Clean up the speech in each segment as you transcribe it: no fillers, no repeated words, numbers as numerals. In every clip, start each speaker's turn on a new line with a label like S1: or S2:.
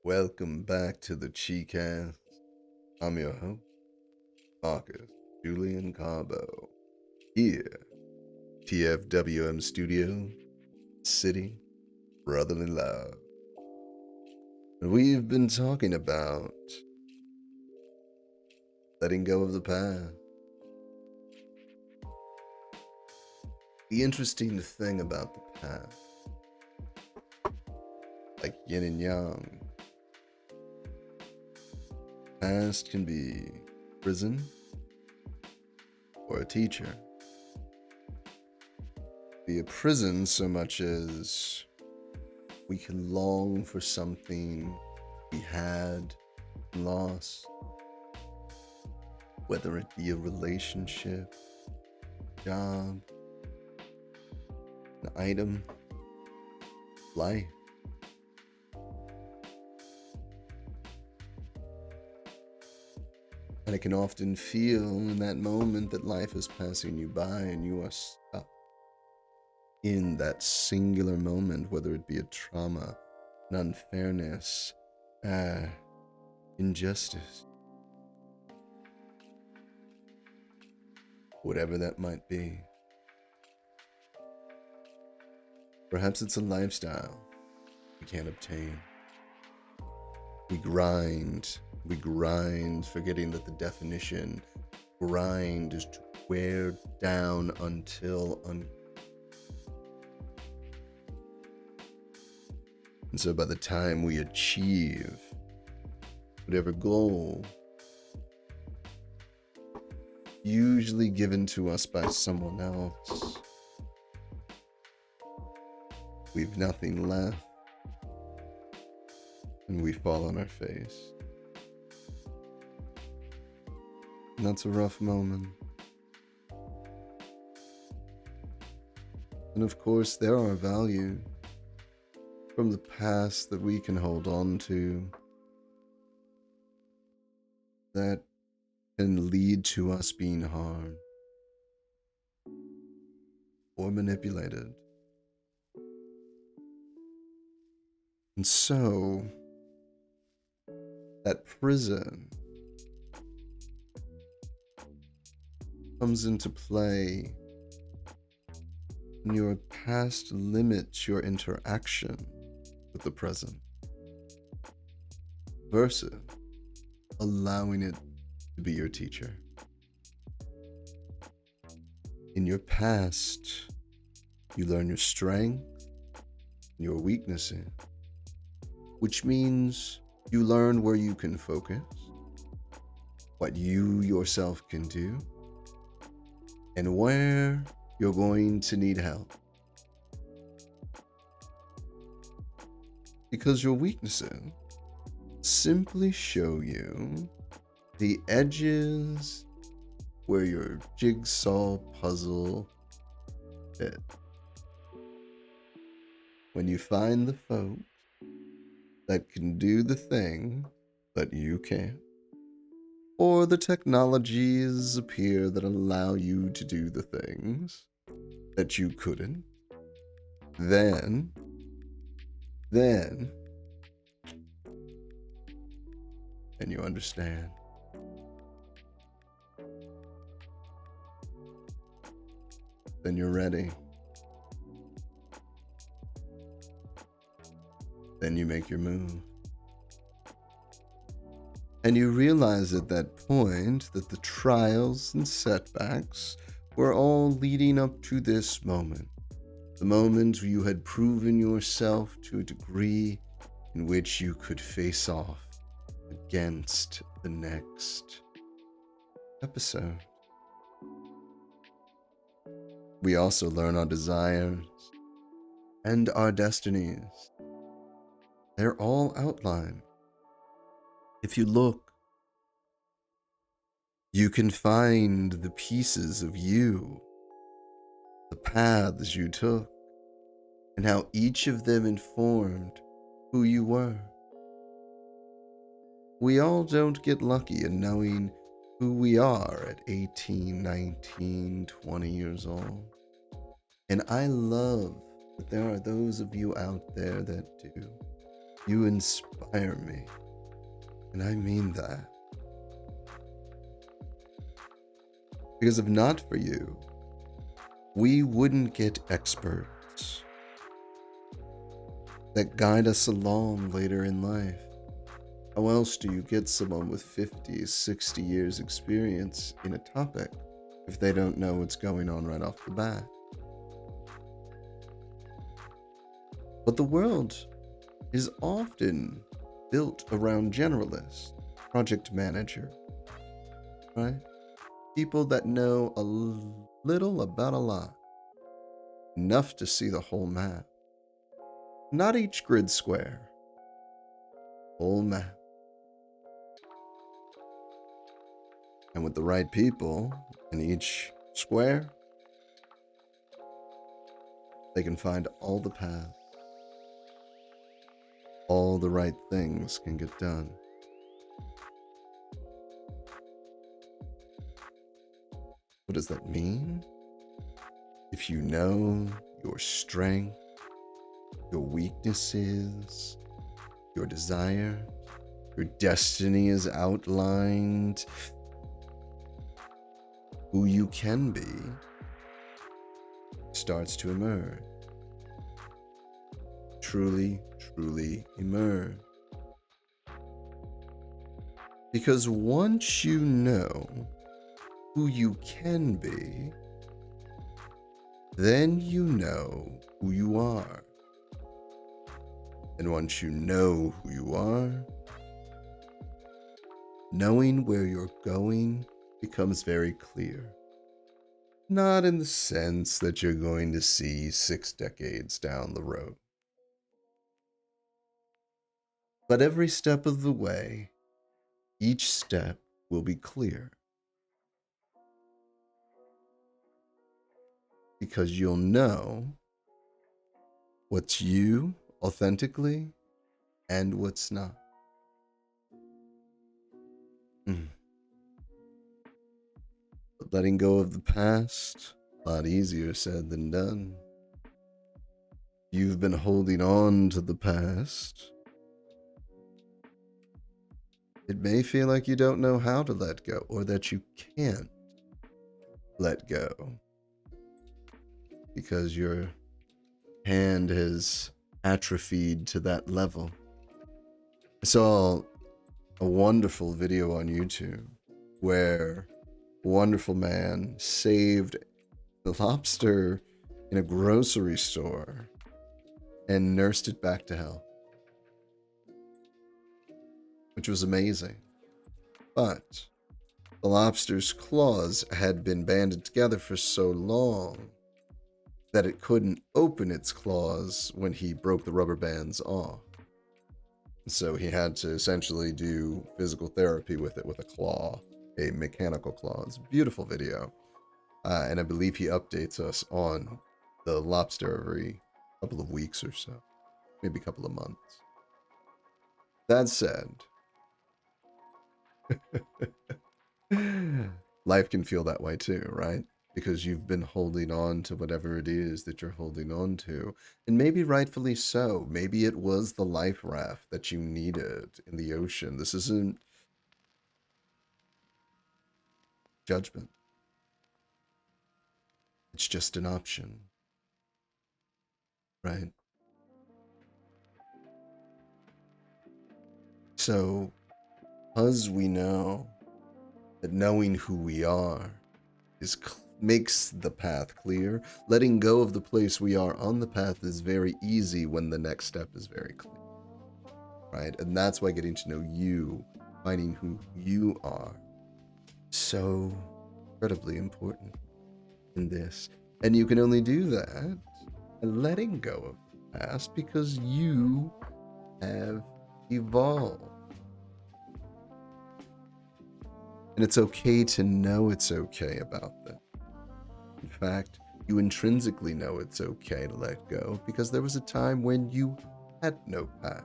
S1: Welcome back to the Chicast. I'm your host, Marcus Julian Carbo. Here, TFWM Studio, City, Brotherly Love. And we've been talking about letting go of the past. The interesting thing about the past, like yin and yang, past can be prison or a teacher. Be a prison so much as we can long for something we had and lost, whether it be a relationship, job, an item, life. And it can often feel in that moment that life is passing you by and you are stuck in that singular moment, whether it be a trauma, an unfairness, injustice, whatever that might be. Perhaps it's a lifestyle we can't obtain. We grind, forgetting that the definition grind is to wear down until And so by the time we achieve whatever goal usually given to us by someone else, we've nothing left and we fall on our face. And that's a rough moment. And of course, there are values from the past that we can hold on to that can lead to us being harmed or manipulated. And so, that prison comes into play when your past limits your interaction with the present versus allowing it to be your teacher. In your past, you learn your strength and your weaknesses, which means you learn where you can focus, what you yourself can do, and where you're going to need help. Because your weaknesses simply show you the edges where your jigsaw puzzle fit. When you find the folks that can do the thing that you can't, or the technologies appear that allow you to do the things that you couldn't, then you understand. Then you're ready. Then you make your move. And you realize at that point that the trials and setbacks were all leading up to this moment. The moment you had proven yourself to a degree in which you could face off against the next episode. We also learn our desires and our destinies. They're all outlined. If you look, you can find the pieces of you, the paths you took, and how each of them informed who you were. We all don't get lucky in knowing who we are at 18, 19, 20 years old. And I love that there are those of you out there that do. You inspire me. And I mean that. Because if not for you, we wouldn't get experts that guide us along later in life. How else do you get someone with 50, 60 years experience in a topic if they don't know what's going on right off the bat? But the world is often built around generalists, project manager, right? People that know a little about a lot, enough to see the whole map. Not each grid square, whole map. And with the right people in each square, they can find all the paths. All the right things can get done. What does that mean? If you know your strength, your weaknesses, your desire, your destiny is outlined, who you can be starts to emerge. Truly, truly emerge. Because once you know who you can be, then you know who you are. And once you know who you are, knowing where you're going becomes very clear. Not in the sense that you're going to see 6 decades down the road. But every step of the way, each step will be clear. Because you'll know what's you authentically and what's not. But letting go of the past, a lot easier said than done. You've been holding on to the past. It may feel like you don't know how to let go, or that you can't let go because your hand has atrophied to that level. I saw a wonderful video on YouTube where a wonderful man saved the lobster in a grocery store and nursed it back to health, which was amazing. But the lobster's claws had been banded together for so long that it couldn't open its claws when he broke the rubber bands off. So he had to essentially do physical therapy with it with a claw, a mechanical claw. It's a beautiful video. And I believe he updates us on the lobster every couple of weeks or so, maybe a couple of months. That said, life can feel that way too, right? Because you've been holding on to whatever it is that you're holding on to. And maybe rightfully so. Maybe it was the life raft that you needed in the ocean. This isn't judgment. It's just an option, right? So, because we know that knowing who we are is makes the path clear, letting go of the place we are on the path is very easy when the next step is very clear, right? And that's why getting to know you, finding who you are, so incredibly important in this. And you can only do that by letting go of the past because you have evolved. And it's okay to know it's okay about that. In fact, you intrinsically know it's okay to let go because there was a time when you had no past.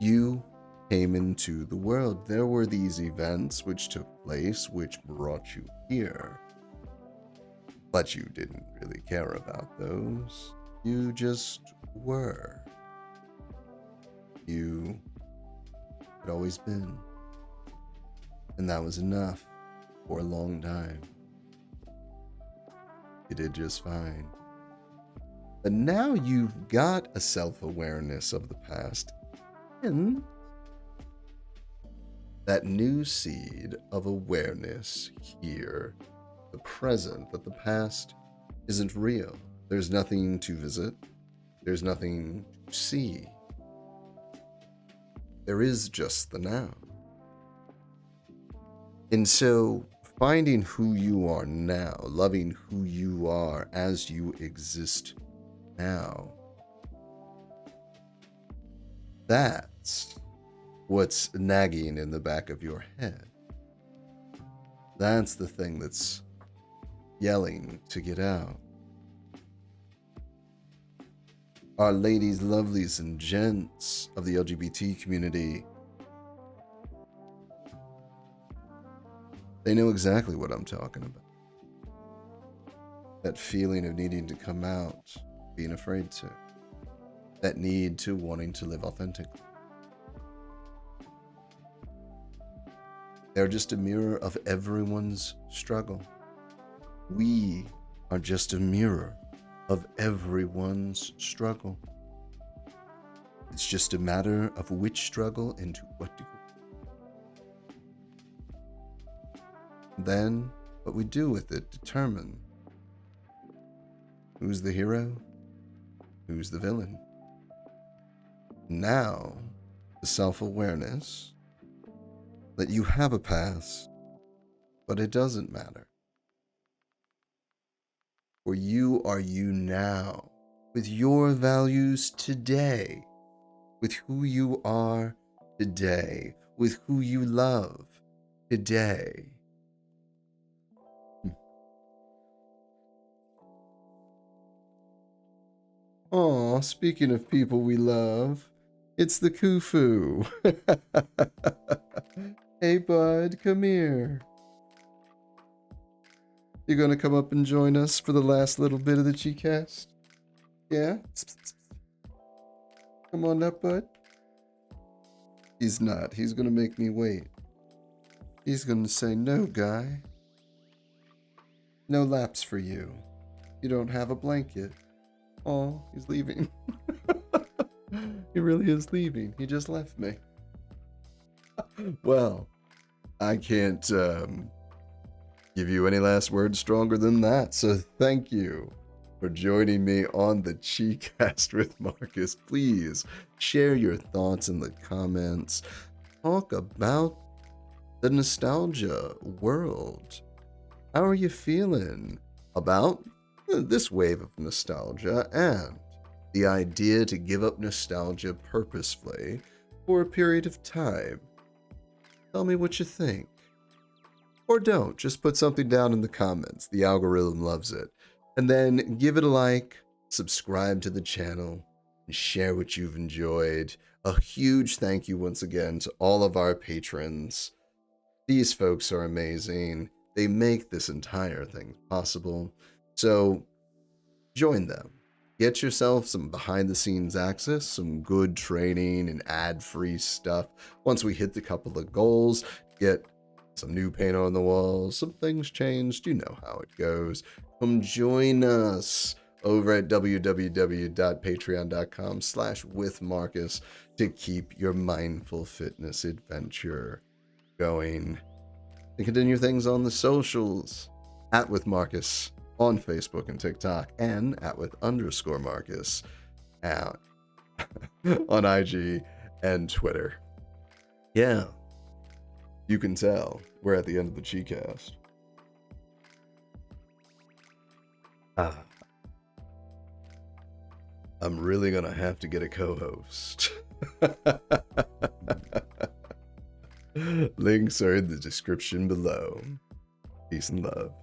S1: You came into the world. There were these events which took place which brought you here. But you didn't really care about those. You just were. you had always been. And that was enough for a long time. You did just fine. But now you've got a self-awareness of the past, and that new seed of awareness here, the present, that the past isn't real. There's nothing to visit. There's nothing to see. There is just the now. And so, finding who you are now, loving who you are as you exist now, that's what's nagging in the back of your head. That's the thing that's yelling to get out. Our ladies, lovelies, and gents of the LGBT community, they know exactly what I'm talking about. That feeling of needing to come out, being afraid to. That need to wanting to live authentically. They're just a mirror of everyone's struggle. We are just a mirror of everyone's struggle. It's just a matter of which struggle and to what degree. Then, what we do with it determine who's the hero, who's the villain. Now, the self-awareness that you have a past, but it doesn't matter. For you are you now, with your values today, with who you are today, with who you love today. Aw, speaking of people we love, it's the Kufu. Hey bud, come here. You gonna come up and join us for the last little bit of the Chicast? Yeah? Come on up, bud. He's not. He's gonna make me wait. He's gonna say, no, guy. No laps for you. You don't have a blanket. Oh, he's leaving. He really is leaving. He just left me. Well, I can't give you any last words stronger than that. So thank you for joining me on the Chicast with Marcus. Please share your thoughts in the comments. Talk about the nostalgia world. How are you feeling about this wave of nostalgia and the idea to give up nostalgia purposefully for a period of time? Tell me what you think. Or don't, just put something down in the comments. The algorithm loves it. And then give it a like, subscribe to the channel, and share what you've enjoyed. A huge thank you once again to all of our patrons. These folks are amazing. They make this entire thing possible. So join them. Get yourself some behind-the-scenes access, some good training and ad-free stuff. Once we hit the couple of goals, get some new paint on the walls, some things changed, you know how it goes. Come join us over at www.patreon.com/withmarcus to keep your mindful fitness adventure going. And continue things on the socials, @withmarcus on Facebook and TikTok, and @with_Marcus out on IG and Twitter. Yeah, you can tell we're at the end of the Chicast. I'm really gonna have to get a co-host. Links are in the description below. Peace and love.